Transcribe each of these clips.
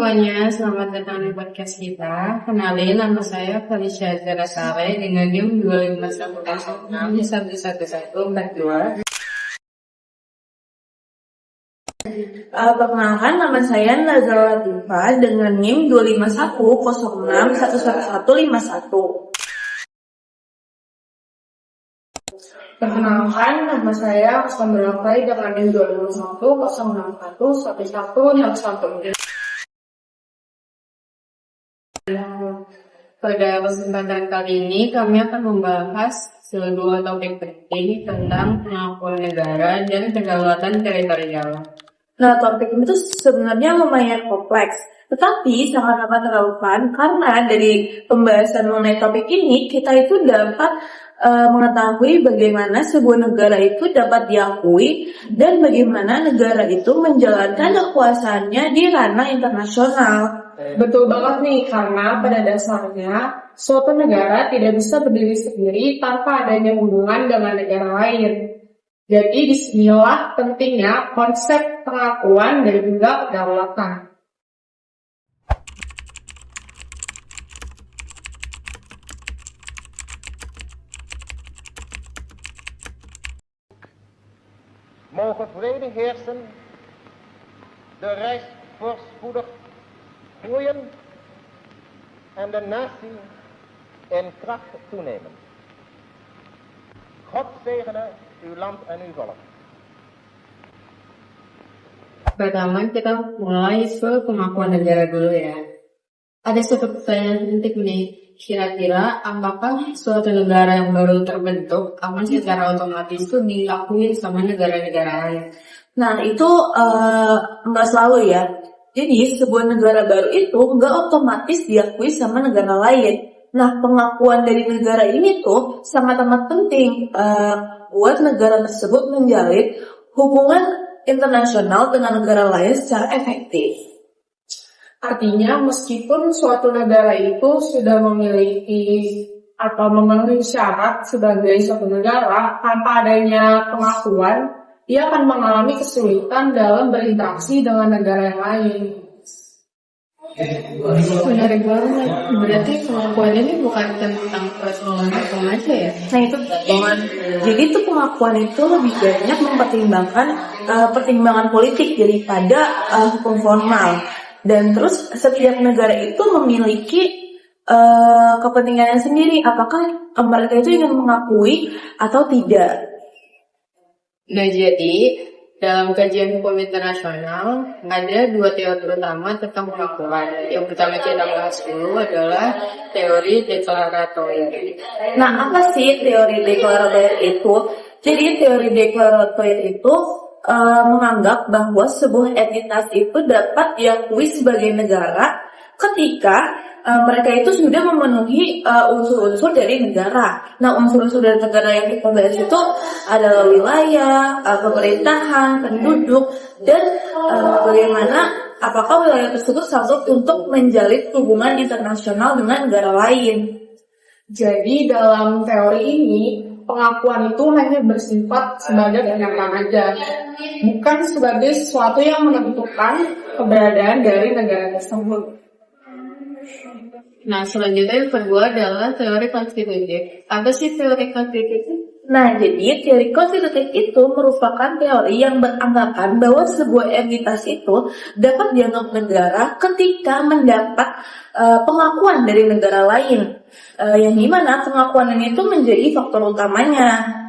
semuanya, selamat datang di podcast kita. Kenalin, nama saya Felicia Zarasare dengan NIM 25106111142. Perkenalkan, nama saya Nazala Latifa dengan NIM 25106111151. Perkenalkan, nama saya Sandra Fai dengan NIM 25106111161. Pada kesempatan kali ini, kami akan membahas sebuah topik penting tentang pengakuan negara dan kedaulatan teritorial. Nah, topik ini tuh sebenarnya lumayan kompleks, tetapi sangat amat relevan karena dari pembahasan mengenai topik ini, kita itu dapat mengetahui bagaimana sebuah negara itu dapat diakui dan bagaimana negara itu menjalankan kekuasaannya di ranah internasional. Betul banget nih, karena pada dasarnya suatu negara tidak bisa berdiri sendiri tanpa adanya hubungan dengan negara lain. Jadi disinilah pentingnya konsep pengakuan dan juga kedaulatan. Mogen vrede heersen, de reis voorspoedig groeien en de natie in kracht toenemen. God zegene uw land en uw volk. Pertama, kita mulai ke pengakuan negara dulu ya. Ada satu pertanyaan penting nih. Kira-kira apakah suatu negara yang baru terbentuk akan secara otomatis itu diakui sama negara-negara lain? Nah, itu nggak selalu ya. Jadi, sebuah negara baru itu nggak otomatis diakui sama negara lain. Nah, pengakuan dari negara ini tuh sangat amat penting buat negara tersebut menjalin hubungan internasional dengan negara lain secara efektif. Artinya, meskipun suatu negara itu sudah memiliki atau memenuhi syarat sebagai suatu negara, tanpa adanya pengakuan, ia akan mengalami kesulitan dalam berinteraksi dengan negara yang lain. Menarik banget. Berarti pengakuan ini bukan tentang persoalan hukum aja ya? Nah, itu banget. Jadi itu pengakuan itu lebih banyak mempertimbangkan pertimbangan politik daripada hukum formal. Dan terus setiap negara itu memiliki kepentingannya sendiri. Apakah mereka itu ingin mengakui atau tidak? Nah, jadi dalam kajian hukum internasional ada dua teori utama tentang pengakuan. Yang pertama kita bahas dulu adalah teori deklaratoir. Nah, apa sih teori deklaratoir itu? Jadi teori deklaratoir itu menganggap bahwa sebuah entitas itu dapat diakui sebagai negara ketika mereka itu sudah memenuhi unsur-unsur dari negara. Nah, unsur-unsur dari negara yang kita bahas itu adalah wilayah, pemerintahan, penduduk, dan bagaimana apakah wilayah tersebut sanggup untuk menjalin hubungan internasional dengan negara lain. Jadi dalam teori ini, pengakuan itu hanya bersifat sebagai pernyataan aja, bukan sebagai sesuatu yang menentukan keberadaan dari negara tersebut. Nah, selanjutnya yang kedua adalah teori konstitutif. Apa sih teori konstitutif? Nah, jadi teori konstitutif itu merupakan teori yang beranggapan bahwa sebuah entitas itu dapat dianggap negara ketika mendapat pengakuan dari negara lain, yang dimana pengakuan ini itu menjadi faktor utamanya.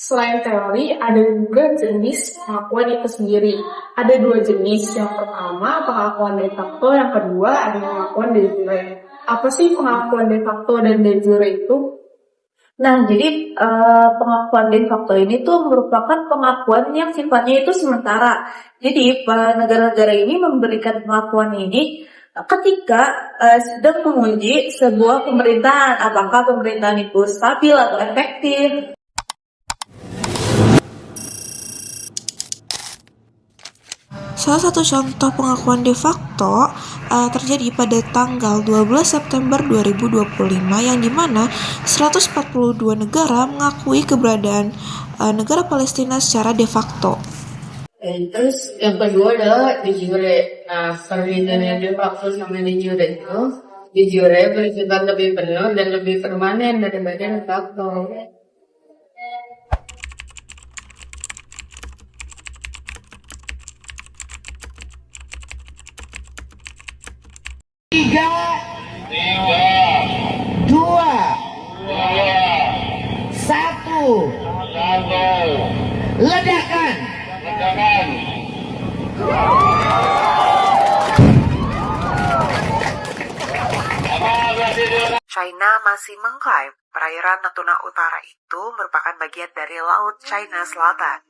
Selain teori, ada juga jenis pengakuan itu sendiri. Ada dua jenis. Yang pertama, pengakuan de facto. Yang kedua, ada pengakuan de jure. Apa sih pengakuan de facto dan de jure itu? Nah, jadi pengakuan de facto ini tuh merupakan pengakuan yang sifatnya itu sementara. Jadi, negara-negara ini memberikan pengakuan ini ketika sedang menguji sebuah pemerintahan. Apakah pemerintahan itu stabil atau efektif? Salah satu contoh pengakuan de facto terjadi pada tanggal 12 September 2025 yang dimana 142 negara mengakui keberadaan negara Palestina secara de facto. Terus yang kedua adalah de jure. Nah, perbedaannya de facto sama de jure itu, de jure bersifat lebih penuh dan lebih permanen daripada de facto. Dua, satu, ledakan. China masih mengklaim perairan Natuna Utara itu merupakan bagian dari Laut China Selatan.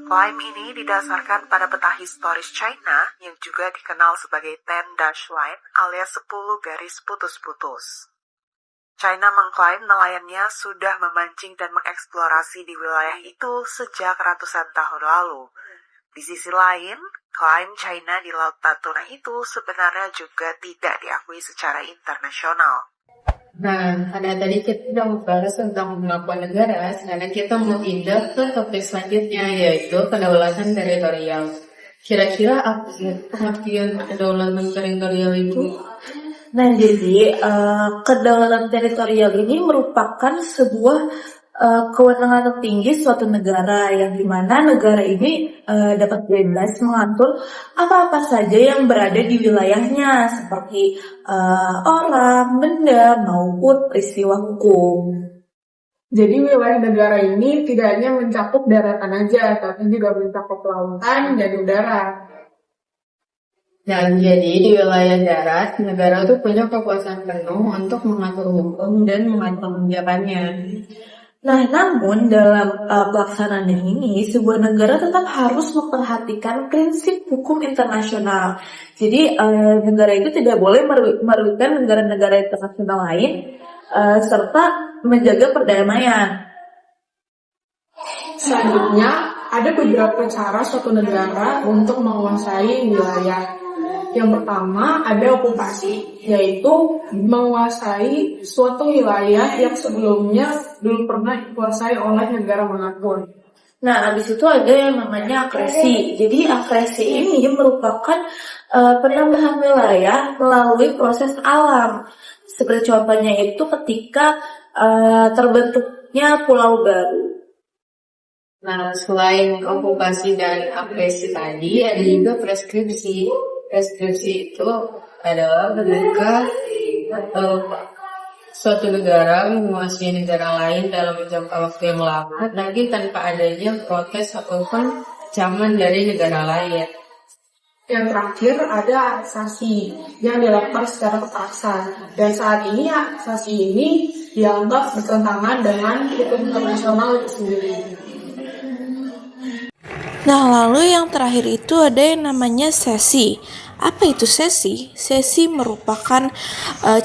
Klaim ini didasarkan pada peta historis China yang juga dikenal sebagai 10 dash line alias 10 garis putus-putus. China mengklaim nelayannya sudah memancing dan mengeksplorasi di wilayah itu sejak ratusan tahun lalu. Di sisi lain, klaim China di Laut Natuna itu sebenarnya juga tidak diakui secara internasional. Nah, karena tadi kita sudah membahas tentang pengakuan negara, sekarang kita mau pindah ke topik selanjutnya, yaitu kedaulatan teritorial. Kira-kira apa sih pengertian kedaulatan teritorial itu? Nah, jadi kedaulatan teritorial ini merupakan sebuah kewenangan tertinggi suatu negara yang dimana negara ini dapat bebas mengatur apa-apa saja yang berada di wilayahnya seperti orang, benda, maupun peristiwa hukum. Jadi wilayah negara ini tidak hanya mencakup daratan aja, tapi juga mencakup lautan dan udara. Dan jadi di wilayah darat, negara itu punya kekuasaan penuh untuk mengatur hukum dan mengatur kebijakannya. Nah, namun dalam pelaksanaan ini, sebuah negara tetap harus memperhatikan prinsip hukum internasional. Jadi, negara itu tidak boleh merugikan negara-negara internasional lain, serta menjaga perdamaian. Selanjutnya, ada beberapa cara suatu negara untuk menguasai wilayah. Yang pertama ada okupasi, yaitu menguasai suatu wilayah yang sebelumnya belum pernah dikuasai oleh negara manapun. Nah, habis itu ada yang namanya akresi. Jadi akresi ini merupakan penambahan wilayah melalui proses alam. Seperti contohnya itu ketika terbentuknya pulau baru. Nah, selain okupasi dan agresi tadi, ada juga preskripsi. Preskripsi itu adalah ketika suatu negara menguasai negara lain dalam jangka waktu yang lama, lagi tanpa adanya protes ataupun ancaman dari negara lain. Yang terakhir ada aksasi yang dilakukan secara kekerasan. Dan saat ini aksasi ini dianggap bertentangan dengan hukum internasional itu sendiri. Nah, lalu yang terakhir itu ada yang namanya sesi. Apa itu sesi? Sesi merupakan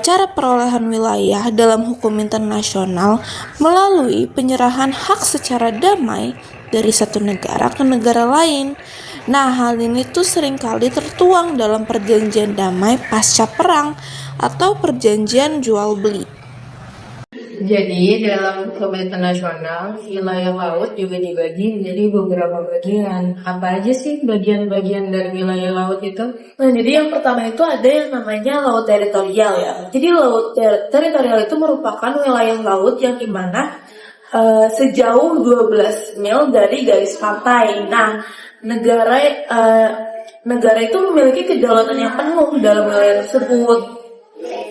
cara perolehan wilayah dalam hukum internasional melalui penyerahan hak secara damai dari satu negara ke negara lain. Nah, hal ini tuh seringkali tertuang dalam perjanjian damai pasca perang atau perjanjian jual beli. Jadi dalam hukum internasional, wilayah laut juga dibagi menjadi beberapa bagian. Apa aja sih bagian-bagian dari wilayah laut itu? Nah, jadi yang pertama itu ada yang namanya laut teritorial ya. Jadi laut teritorial itu merupakan wilayah laut yang dimana sejauh 12 mil dari garis pantai. Nah, negara itu memiliki kedaulatan yang penuh dalam wilayah tersebut.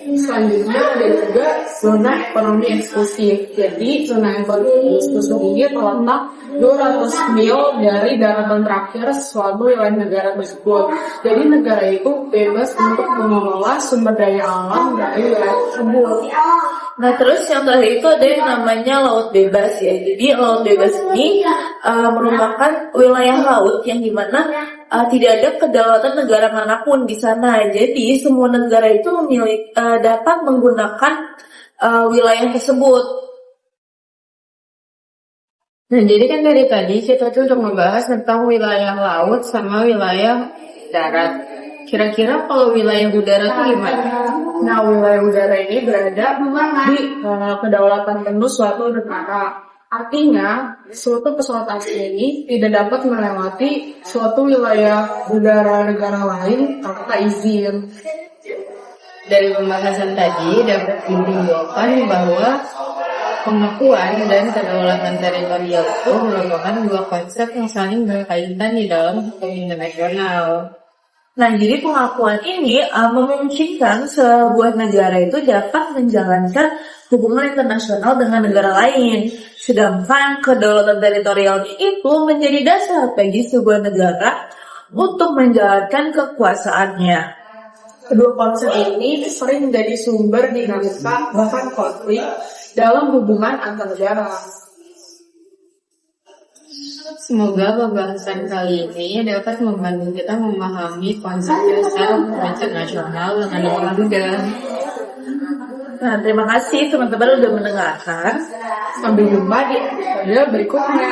Selanjutnya ada juga zona ekonomi eksklusif. Jadi zona ekonomi eksklusif ini terletak 200 mil dari daratan terakhir suatu wilayah negara tersebut. Jadi negara itu bebas untuk mengelola sumber daya alam dari wilayah tersebut. Nah, terus yang terakhir itu ada yang namanya laut bebas ya. Jadi laut bebas ini merupakan wilayah laut yang dimana tidak ada kedaulatan negara manapun di sana. Jadi semua negara itu dapat menggunakan wilayah tersebut. Nah, jadi kan dari tadi kita tuh udah membahas tentang wilayah laut sama wilayah darat. Kira-kira kalau wilayah udara tuh gimana? Nah, wilayah udara ini berada di kedaulatan penuh suatu negara. Artinya, suatu pesawat asing ini tidak dapat melewati suatu wilayah udara negara lain tanpa izin. Dari pembahasan tadi dapat disimpulkan bahwa pengakuan dan kedaulatan teritorial itu merupakan dua konsep yang saling berkaitan di dalam hukum internasional. Nah, jadi pengakuan ini memungkinkan sebuah negara itu dapat menjalankan hubungan internasional dengan negara lain. Sedangkan kedaulatan teritorial itu menjadi dasar bagi sebuah negara untuk menjalankan kekuasaannya. Kedua konsep ini sering menjadi sumber dinamika bahkan konflik dalam hubungan antar negara. Semoga pembahasan kali ini dapat membantu kita memahami konsep dasar hukum internasional dengan lebih mudah. Nah, terima kasih teman-teman udah mendengarkan. Sampai jumpa di episode berikutnya.